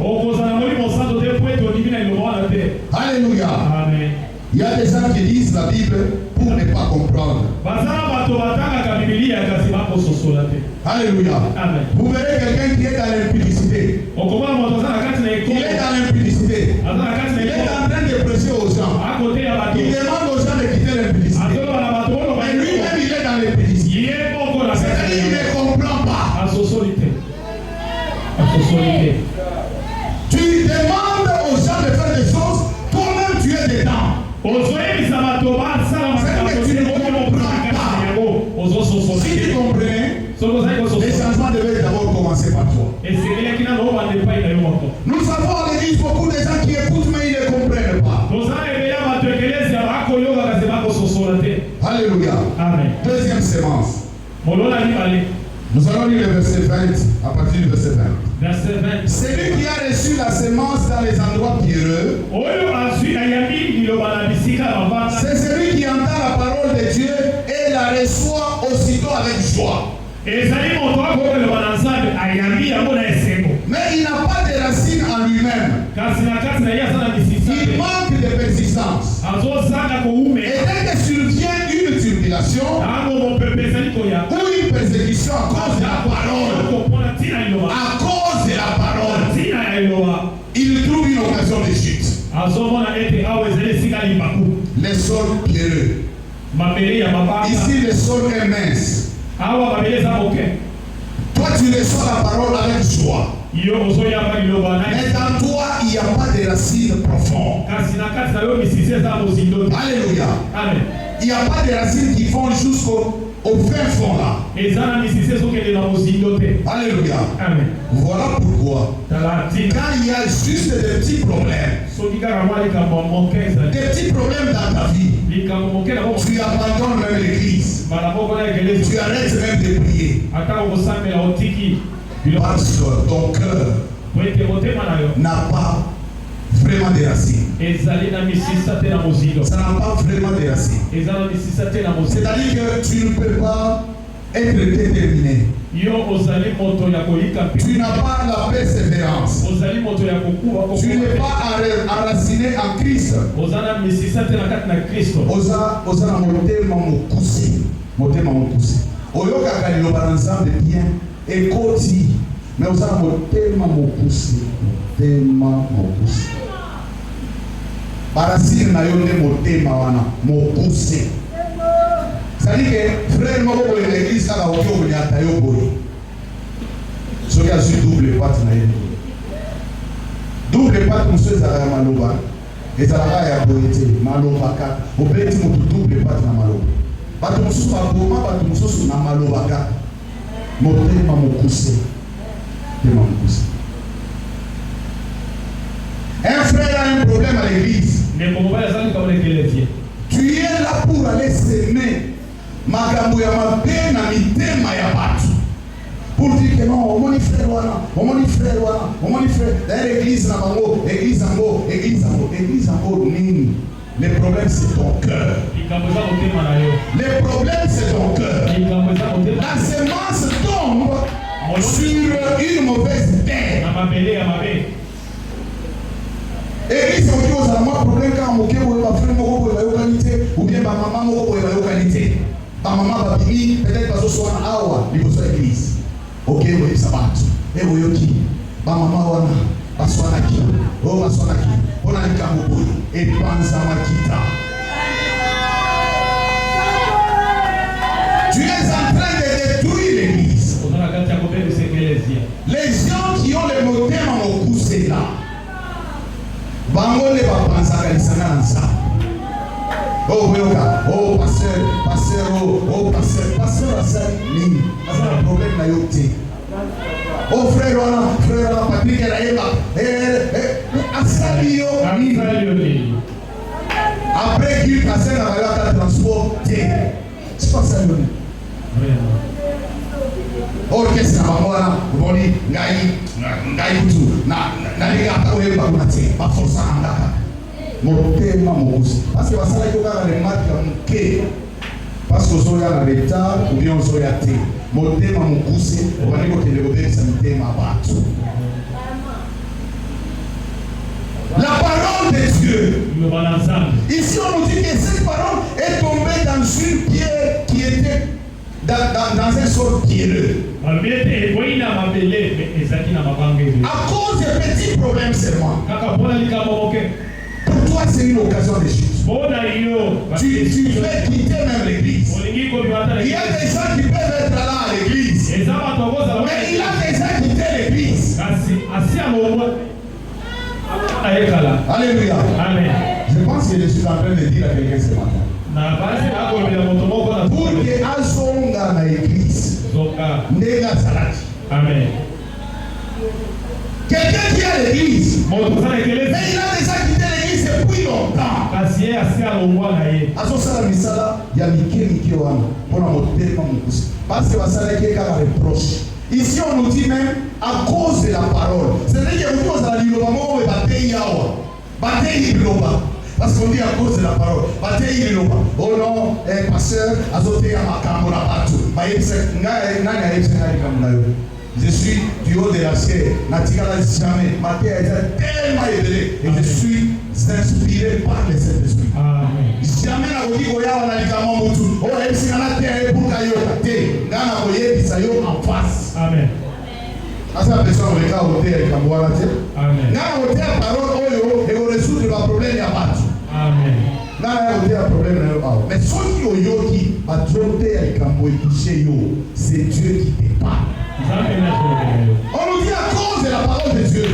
Alléluia.
Amen.
Il y a des gens qui lisent la Bible pour ne pas comprendre. Alléluia.
Amen.
Vous verrez quelqu'un qui est dans l'impudicité. Il est dans l'impudicité. Il est en train de prêcher aux gens. Il demande aux gens de quitter l'impudicité. Mais lui-même, il est dans l'impudicité. C'est-à-dire qu'il ne comprend pas. Tu demandes aux gens de faire des choses, toi-même tu es dedans. C'est que tu ne C'est celui qui entend la parole de Dieu et la reçoit aussitôt avec joie. Mais il n'a pas de racines en lui-même. Il manque de persistance. Et dès que survient une tribulation ou une persécution à cause de la parole, il trouve une occasion de chute. Les sols pierreux. Ici, le sol est mince. Toi, tu reçois la parole avec joie. Mais dans toi, il n'y a pas de racines profondes. Alléluia.
Amen.
Il n'y a pas de racines qui vont jusqu'au fin fond là. Alléluia.
Amen.
Voilà pourquoi, quand il y a juste des petits problèmes, dans ta vie, tu abandonnes même l'église. Tu arrêtes même de prier. Parce que ton cœur n'a pas vraiment de racines. Ça n'a pas vraiment de racines. C'est-à-dire que tu ne peux pas être déterminé. Tu n'as pas la persévérance. Tu n'es pas enraciné en Christ. Oyokaka liloba na Nzambe bien ekoti mais ozala motema mokusi barasine na yo nde motema wana mokusi. C'est-à-dire que frère moko boye na église kaka oki okonyata yo boye soki azwi double pate na ye. Double pate mosusu ezalaka ya maloba ezalaka ya boye te maloba kaka obeti motu double pate na maloba bato mosusu baboma bato mosusu na maloba kaka motema mokuse. Un frère a un problème à l'église. Tu es là pour aller semer makambo ya mabe na mitema ya batu. Pour dire que non, on moni frère wana. D'ailleurs l'église na bango, église ango nini. Le problème c'est ton cœur. Le problème c'est ton cœur. La semence tombe sur une mauvaise terre. Église oki ozala mwa problème kaka moke boye bafrère moko boye bayokanite ou bien bamama moko boye bayokanite. Bamama babimi peut-être bazoswana awa liboso ya église. Ok boyebisa bato boyoki bamama wana baswanaki mpona likambo boye epanzamakita. Tu es en train de détruire l'église. Les gens qui ont le motema mokuse là bango le bapanzaka lisanga na Nzambe. Oh boyoka, oh pasteur asali nini? Asala problème na yo te. Oh frère wana Patrick Raeba asali yo nini? Après qu'il passe na balaka transport te. C'est pas ça yo. Orchestre na mwana boni ngai kutu na liga oyeba kuna te ba força ngaka motema mokusi parce que basala ko kaka le marque muke parce que ozoya na retard ou bien ozoya te motema mokusi obani ko kende kobebisa mitema bato. La parole de Dieu. Ici on nous dit que cette parole est tombée dans une pierre qui était dans un sol pierreux. À cause des petits problèmes seulement. Pour toi, c'est une occasion de chute. Tu fais quitter même l'église. Il y a des gens qui peuvent être là à l'église. Mais il a déjà quitté l'église. Alléluia.
Amen.
Je pense que je suis en train de dire à quelqu'un ce matin. Pour que azonga na église. Nega salati.
Amen.
Quelqu'un qui est à l'église. Mais il a déjà quitté l'église depuis longtemps. Azosala misala ya mike wana pona motema mokusi. Parce que basala keka la reproche. Ici on nous dit même à cause de la parole. C'est-à-dire que vous avez dit le moment où il va payer. Bataille Biloba. Parce qu'on dit à cause de la parole. Bataille Biloba. Oh non, pasteur, azoté à ma camona partout. Je suis du haut de la chair. Natikala jamais. Ma terre est tellement élevée. Et je suis inspiré par les Saint-Esprit. Jamais n'a dit qu'il y a un alignement moutou. Oh, et si on a terre pour caillou, on a voyé Isaïo en face. Amen. Asa personne au cas où terre comme voilà terre. Amen. Na au terre parole oyo et on résout le problème ya battu. Amen. Na au terre problème na yo. Mais ce qui oyo qui a trompé avec un mot touché yo, c'est Dieu qui te parle. On nous dit à cause de la parole de Dieu.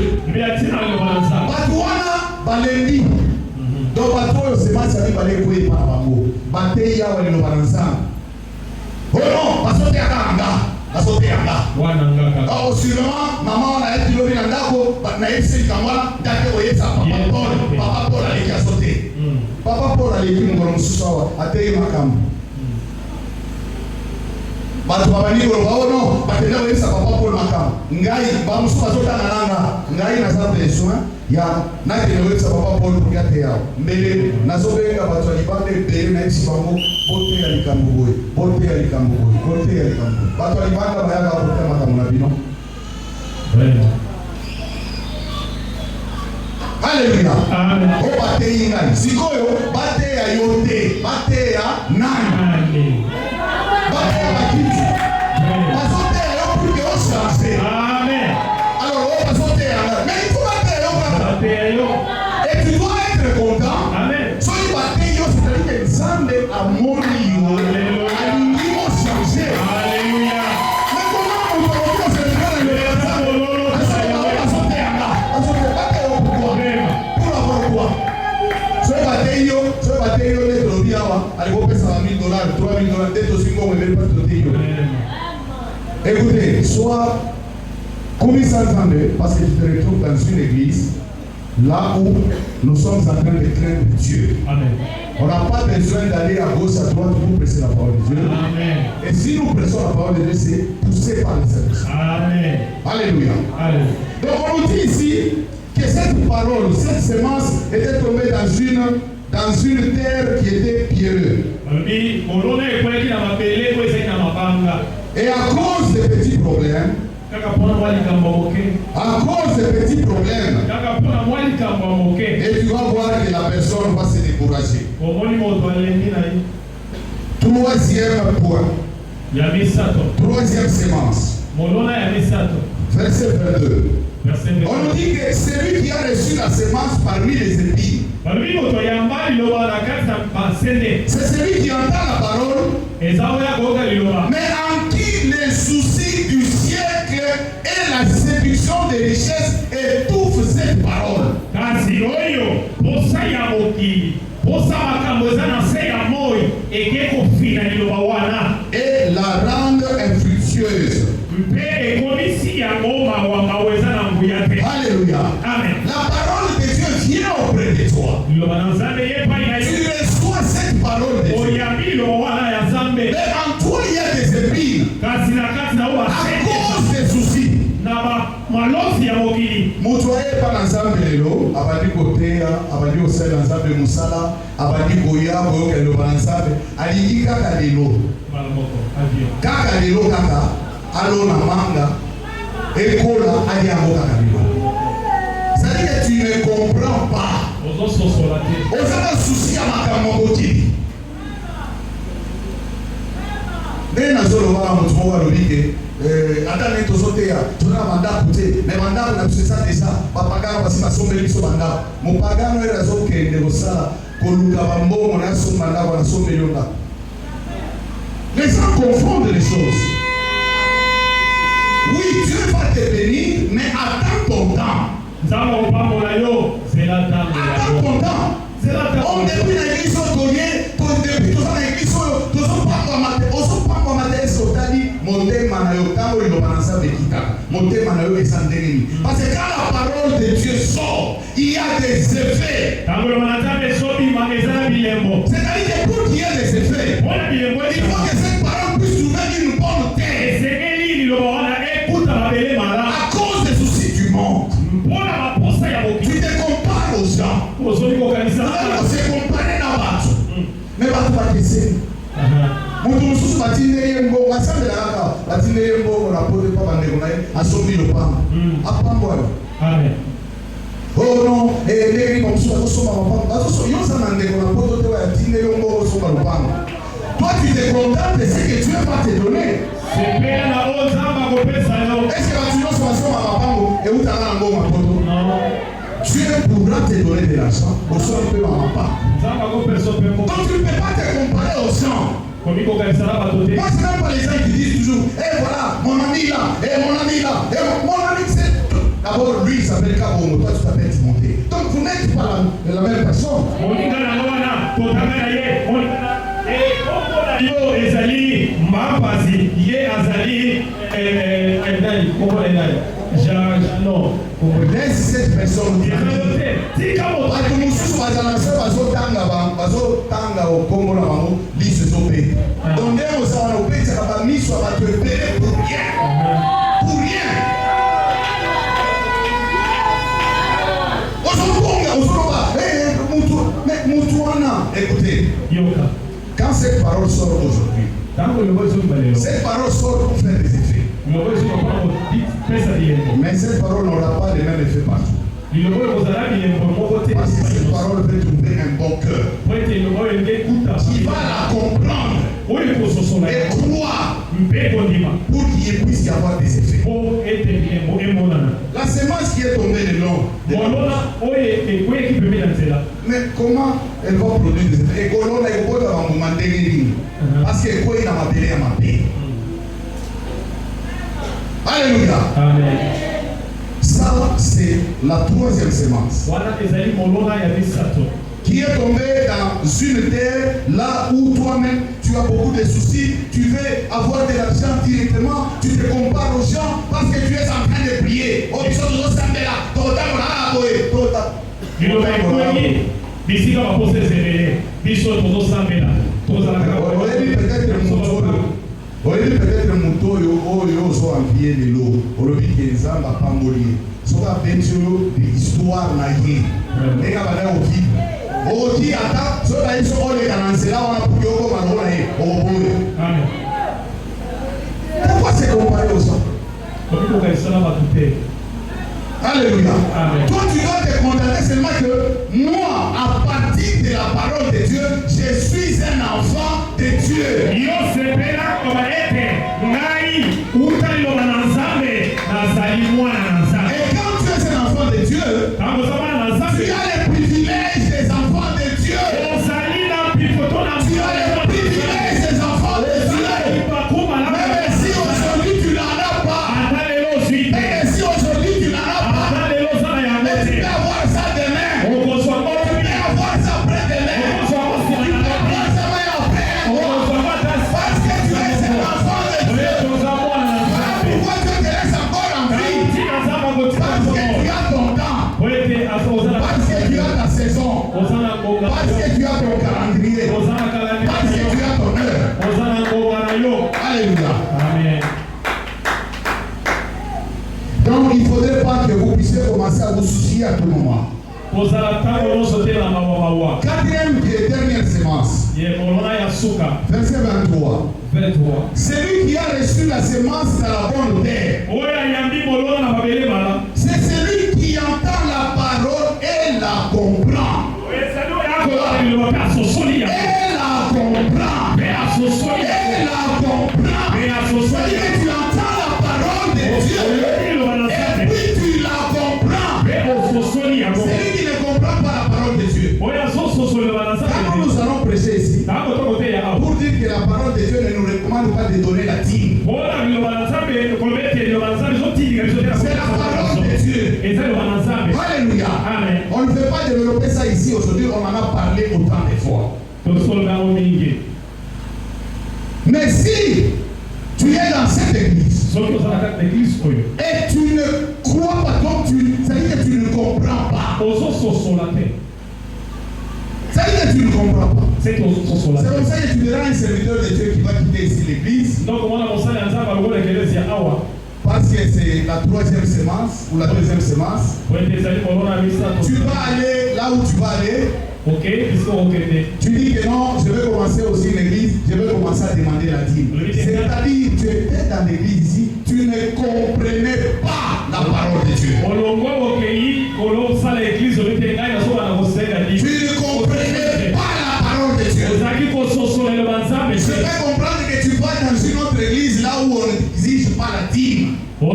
Batouana balendi. Donc bateau c'est mal ça dit balé koué par bango. Baté ya wale no balansa. Oh non, basote ya kanga. Basote ya kanga. Wana ngaka. Oh sûrement maman na eti lobi na ndako na eti kamala date oyesa papa Paul ali kasote. Papa Paul ali kimongolo mususawa ateye makambo. Batu babani ko ba ono batenda oyesa papa Paul makambo. Ngai ba musuka zota na nanga. Ngai na sa besoin ya na ke oyesa papa Paul pour gate yao. Mbele nazobenga batu alibande bele na esi bango bote ya likambo boy. Bote ya likambo boy. Bote ya likambo. Batu alibanda bayaga bote makambo na bino. Alléluia. Amen. O bate inga. Sikoyo bate ya yote. Bate ya nani. Amen. Bate ya bakiti. Basote ya yo pour que on change. Amen. Alors on basote ya nani. Mais il faut bate ya yo kaka. Bate ya yo. Et tu dois être content. Amen. So il bate yo c'est-à-dire que Nzambe a moni yo. Alléluia. Alingi mo changer. Alléluia. Mais comment on peut dire c'est le cas de l'Église? Basote ya nani. Basote bate yo pourquoi? Pour avoir quoi? So bate yo le drobiawa. Allez pesa $1,000, $3,000 d'être aussi bon mais pas de yo. Écoutez, sois commis sans entendre parce que tu te retrouves dans une église là où nous sommes en train de craindre Dieu. Amen. On n'a pas besoin d'aller à gauche, à droite pour presser la parole de Dieu. Amen. Et si nous pressons la parole de Dieu, c'est poussé par les services. Amen. Alléluia. Amen. Donc on nous dit ici que cette parole, cette semence était tombée dans une terre qui était pierreuse. Et à cause des petits problèmes, et tu vas voir que la personne va se décourager. Troisième point. Troisième semence. Verset 22. On nous dit que celui qui a reçu la semence parmi les épis, c'est celui qui entend la parole, mais en qui les soucis du siècle et la séduction des richesses étouffent cette parole. Et la rendent infructueuse. Alléluia. Amen. La parole de Dieu vient auprès de toi. Tu reçois cette parole de Dieu. Mais en toi il y a des épines. À cause des soucis. Moutouaye par l'ensemble de l'eau, abadi kotea, abadi osel ensemble musala, abadi koya, boyo kelo par l'ensemble, aliki kaka de l'eau. Kaka de l'eau kaka, alo na manga, ekola, ali ango kaka de l'eau. C'est-à-dire que tu ne comprends pas. On a un souci à ma camongoti. Mais na zolo wa mutumo wa lobike. Attendez, tous autres, tu as un mandat pour te. Mais mandat, on a fait ça déjà. Papaga, on va se sommer sur mandat. Mon pagan, on a raison que les Rossala, Kolukabambo, on a son mandat, on a son million. Les gens confondent les choses. Oui, Dieu va te bénir, mais attends ton temps. Attends ton temps. On depuis l'église au collier, depuis tout ça, l'église au parce que quand la parole de Dieu sort, il y a des effets. C'est-à-dire que pour qu'il y ait des effets, il faut que cette parole puisse trouver une bonne terre. À cause des soucis du monde, tu te compares aux gens. se comparer na bato. Mais bato bakese. Mutu mususu batindeye mbongo asambela kaka batindeye mbongo na pote pa bandeko na ye asombi lopango. Apambo. Amen. Oh non, les comme ça, toi tu te contentes de ce que Dieu va te donner. Est-ce que Dieu pourra te donner de l'argent au sol de ma part. Donc tu ne peux pas te comparer aux gens. Moi, ce n'est pas les gens qui disent toujours, eh voilà, mon ami là, eh mon ami là, eh mon ami c'est... D'abord, lui, il s'appelle Kabomo, toi, tu t'appelles Timothée. Donc, vous n'êtes pas la même personne. Laisse cette personne. Donc, pour rien. Écoutez, quand cette parole sort aujourd'hui, cette parole sort pour faire des effets. Mais cette parole n'aura pas le même effet partout. Parce que cette parole veut trouver un bon cœur qui va la comprendre et croire pour qu'il puisse y avoir des effets. La semence qui est tombée le long de mais comment elle va produire des effets? Parce que quoi il a appelé à ma paix. Alléluia. Amen. Ça, c'est la troisième semence qui est tombée dans une terre là où toi-même tu as beaucoup de soucis, tu veux avoir de l'argent directement, tu te compares aux gens parce que tu es en train de prier. Oh, ils sont tous ensemble là. Peut-être Moutoyo so envié de l'eau. On le dit que les âmes à Pambolier. Soit aventure d'histoire naïe. Les gars, au qui attend, soit ils sont les canons, là on a pour Yoko Manola et au bout. Pourquoi c'est comparé aux gens? Alléluia. Amen. Toi, tu dois te contenter seulement que moi, à partir de la parole de Dieu, je suis un enfant de Dieu. Et quand tu es un enfant de Dieu, tu as les privilèges des enfants de Dieu. Tu as les privilèges des enfants de Dieu. Même si aujourd'hui tu n'en as pas, même si aujourd'hui tu n'en as pas, mais tu peux avoir ça demain. Tu peux avoir ça après-demain. Tu peux avoir ça après. Parce que tu es un enfant de Dieu. Pourquoi Dieu te laisse encore en vie? Parce que tu as ton temps. Parce que tu as ta saison. Parce que tu as ton calendrier. Parce que tu as ton heure. Alléluia. Amen. Donc il ne faudrait pas que vous puissiez commencer à vous soucier à tout moment. Quatrième et dernière sémence. Verset 23. Celui qui a reçu la sémence dans la bonne terre, c'est celui qui entend la parole et la comprend. Et la comprend. C'est-à-dire que tu entends la parole de Dieu et puis tu la comprends. Celui qui ne comprend pas la parole de Dieu. Quand nous allons prêcher ici, pour dire que la parole de Dieu ne nous recommande pas de donner la dîme. C'est la parole de Dieu. Alléluia. Amen. On ne peut pas développer ça ici aujourd'hui, on en a parlé autant de fois. Mais si tu es dans cette église et tu ne crois pas, donc ça veut dire que tu ne comprends pas. Ça veut dire que tu ne comprends pas. C'est comme ça que tu verras un serviteur de Dieu qui va quitter ici l'église. Par parce que c'est la troisième semence ou la deuxième semence, tu vas aller là où tu vas aller. Tu dis que non, je vais commencer aussi l'église, je vais commencer à demander la dîme. C'est-à-dire, tu étais dans l'église ici, tu ne comprenais pas la parole de Dieu. Tu ne comprenais pas la parole de Dieu. Je vais comprendre que tu vas dans une autre église là où on n'exige pas la dîme. Mais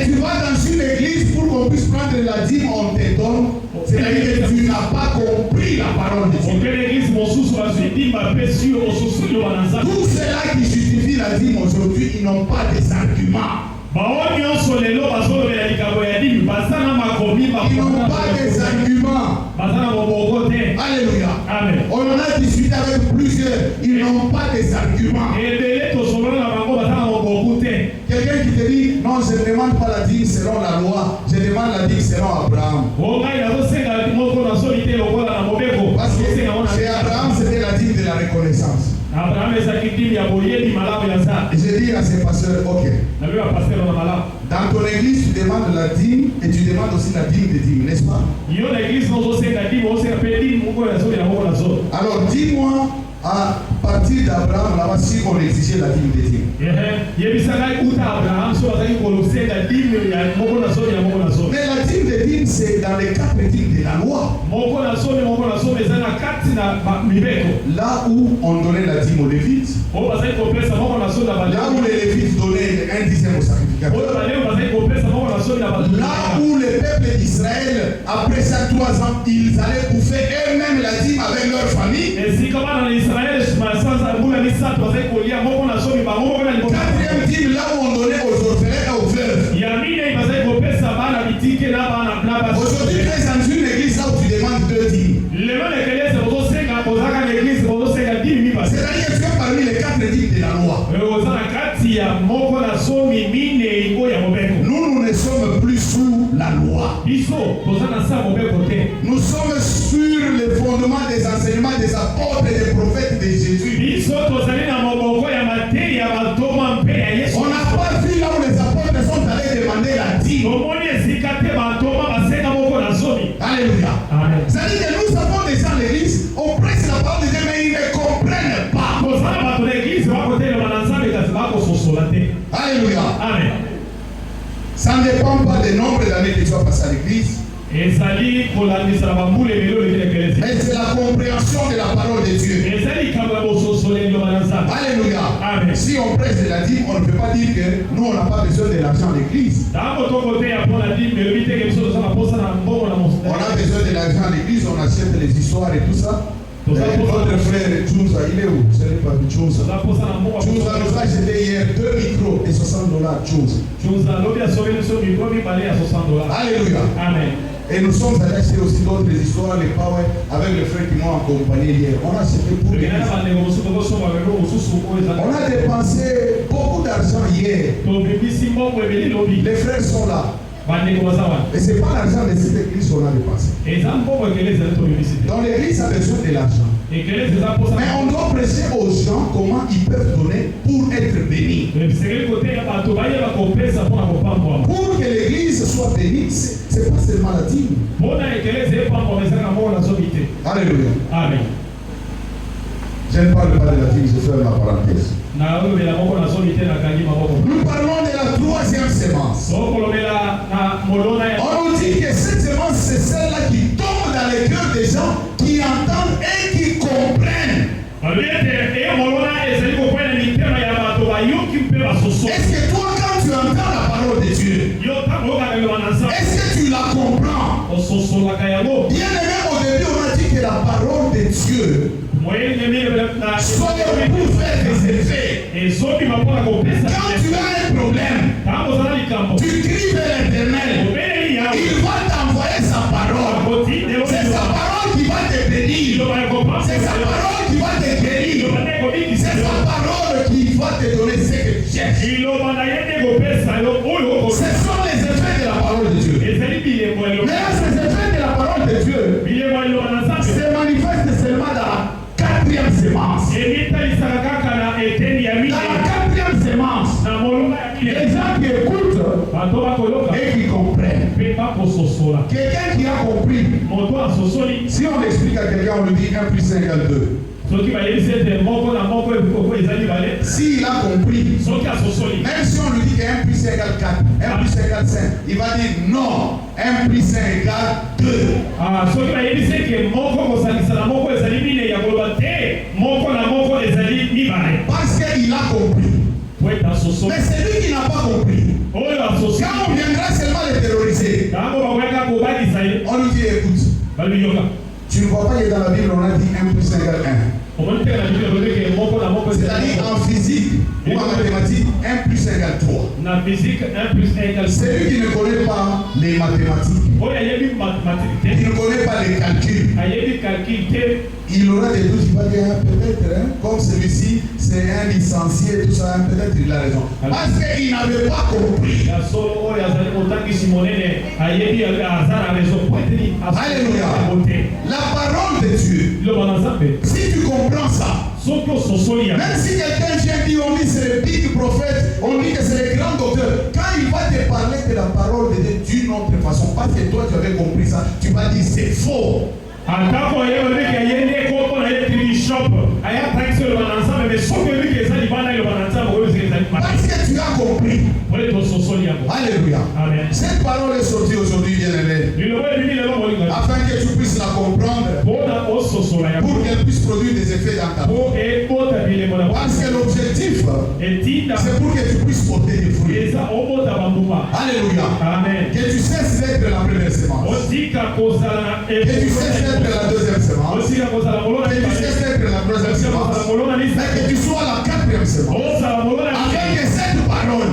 tu vas dans une église pour qu'on puisse prendre la dîme, on te donne. C'est-à-dire que tu n'as pas compris la parole de Dieu. Tous ceux-là qui justifient la dîme aujourd'hui, ils n'ont pas des arguments. Ils n'ont pas des arguments. Alléluia. Amen. On en a discuté avec plusieurs. Ils n'ont pas des arguments. Quelqu'un qui te dit, non, je ne demande pas la dîme selon la loi, je demande la dîme selon Abraham. Parce que chez Abraham, c'était la dîme de la reconnaissance. Et je dis à ces pasteurs, ok. Dans ton église, tu demandes la dîme et tu demandes aussi la dîme des dîmes, n'est-ce pas? Alors dis-moi, à partir d'Abraham, là-bas, si on exigeait la dîme des dîmes. Mais la dîme des dîmes, c'est dans les 4 dîmes de la loi. Là où on donnait la dîme aux Lévites, là où les Lévites donnaient 1/10 au sacrificateur, là où le peuple d'Israël, après ça 3 ans, ils allaient bouffer eux-mêmes la dîme avec leur famille. 4e dîme, là où on donnait aux orphelins et aux veuves. Aujourd'hui, tu es dans une église là où tu demandes 2 dîmes. C'est-à-dire que tu es parmi les 4 dîmes de la loi. Nous ne sommes plus sous la loi. Nous sommes sur le fondement des enseignements des apôtres et des prophètes de Jésus. On n'a pas vu là où les apôtres sont allés demander la dîme. Alléluia. C'est-à-dire que nous avons des gens à l'église, on prêche la parole de Dieu, mais ils ne comprennent pas. Alléluia. Amen. Ça ne dépend pas du nombre d'années que tu vas passer à l'église. Mais c'est la compréhension de la parole de Dieu. Alléluia. Amen. Si on prêche de la dîme, on ne peut pas dire que nous on n'a pas besoin de l'argent à l'église. On a besoin de l'argent à l'église, on achète les histoires et tout ça. Votre frère Chunza, il est où? Ce n'est pas Chunza. Chunza nous a acheté hier 2 micros et $60 Chunza. Alléluia. Amen. Et nous sommes allés acheter aussi d'autres histoires, les power, avec les frères qui m'ont accompagné hier. On a acheté pour l'église. On a dépensé beaucoup d'argent hier. Les frères sont là. Et ce n'est pas l'argent de cette église qu'on a dépensé. Donc l'église a besoin de l'argent. Mais on doit prêcher aux gens comment ils peuvent donner pour être bénis. Pour que l'église soit bénie, ce n'est pas seulement la dîme. Alléluia. Amen. Je ne parle pas de la dîme, je ferme la parenthèse. Nous parlons de la 3e semence. On nous dit que cette semence, c'est celle-là qui tombe dans les cœurs des gens qui entendent et qui comprennent. Est-ce que toi, quand tu entends la parole de Dieu, est-ce que tu la comprends? Bien aimé, au début, on a dit que la parole de Dieu soit pour faire des effets. Quand tu as un problème, tu cries vers l'Éternel. Il va t'envoyer sa parole. C'est sa parole qui va te bénir. C'est sa parole qui va te guérir. C'est sa parole qui va te donner ce que tu cherches. Ce sont les effets de la parole de Dieu. Mais là, ces effets de la parole de Dieu se manifestent seulement dans la 4e semence. Dans la 4e semence, Si on explique à quelqu'un, on lui dit 1 plus 1 égale 2. S'il a compris, même si on lui dit que 1 plus 1 égale 4, 1 plus 1 égale 5, il va dire non, 1 plus 1 égale 2. Parce qu'il a compris. Mais c'est lui qui n'a pas compris. Quand on viendra seulement le terroriser, on lui dit écoute, tu ne vois pas que dans la Bible on a dit 1 plus 1 égale 1. C'est-à-dire en physique ou en mathématiques, 1 plus 1 égale 3. Celui qui ne connaît pas les mathématiques, qui ne connaît pas les calculs, il aura des doutes, il va dire peut-être, comme celui-ci, c'est un licencié, tout ça, peut-être il a raison. Parce qu'il n'avait pas compris. Alléluia. La parole de Dieu, si tu comprends ça, même si quelqu'un vient dire, on dit c'est le big prophète, on dit que c'est le grand docteur, quand il va te parler de la parole de Dieu d'une autre façon, parce que toi tu avais compris ça, tu vas dire c'est faux. Parce que tu as compris. Alléluia. Amen. Cette parole est sortie aujourd'hui, bien-aimé, afin que tu puisses la comprendre, pour qu'elle puisse produire des effets dans ta vie. Parce que l'objectif, c'est pour que tu puisses porter des fruits. Alléluia. Amen. Que tu cesses d'être la première semence. Que tu cesses d'être la deuxième semence. Que tu cesses d'être la troisième semence. Mais que tu sois la quatrième semence. Afin que cette parole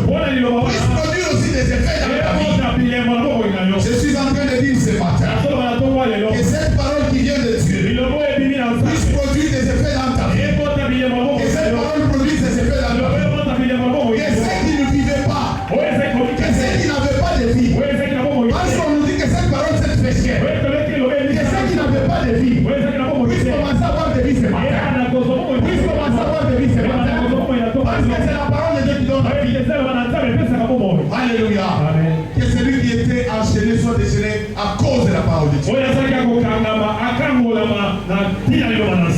puisse produire aussi des effets dans ta vie. Je suis en train de dire ce matin que cette parole qui vient de Dieu puisse produire des effets dans ta vie. Que cette parole produise des effets dans ta vie. Que ceux qui ne vivaient pas, que ceux qui n'avaient pas de vie, parce qu'on nous dit que cette parole c'est péchère, que ceux qui n'avaient pas de vie puissent commencer à avoir de vie ce matin. Puissent commencer à avoir de vie ce matin. Parce que c'est la parole de Dieu qui donne la vie. Alléluia. Que celui qui était enchaîné soit déchaîné à cause de la parole de Dieu.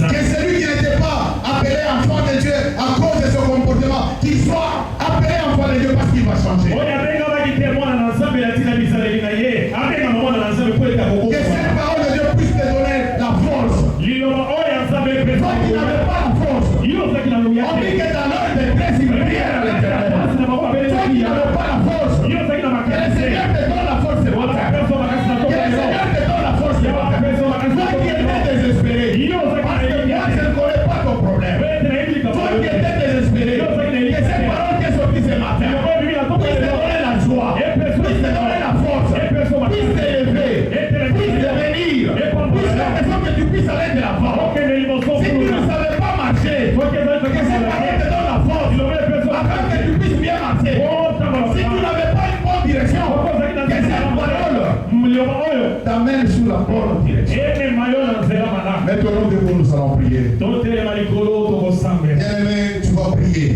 Que celui qui n'était pas appelé enfant de Dieu à cause de son comportement, qu'il soit appelé enfant de Dieu parce qu'il va changer. Que cette parole de Dieu puisse te donner la force. Toi qui n'avais pas la force, on dit que dans l'heure de détresse, il prière à l'Éternel. Toi qui n'avais pas la force, que le Seigneur te donne la force ce matin. Que le Seigneur te donne la force ce matin. Toi qui étais désespéré, parce que moi je ne connais pas ton problème. Toi qui étais désespéré, que cette parole qui est sortie ce matin puisse te donner la joie, puisse te donner la force, puisse t'élever, puisse devenir, puisse faire en sorte que tu puisses aller de l'avant. Si tu ne savais pas marcher, que cette parole te donne la force, afin que tu puisses bien marcher. Si tu n'avais pas une bonne direction, que cette parole t'amène sur la bonne direction. Maintenant, nous allons prier. Bien-aimé, tu vas prier.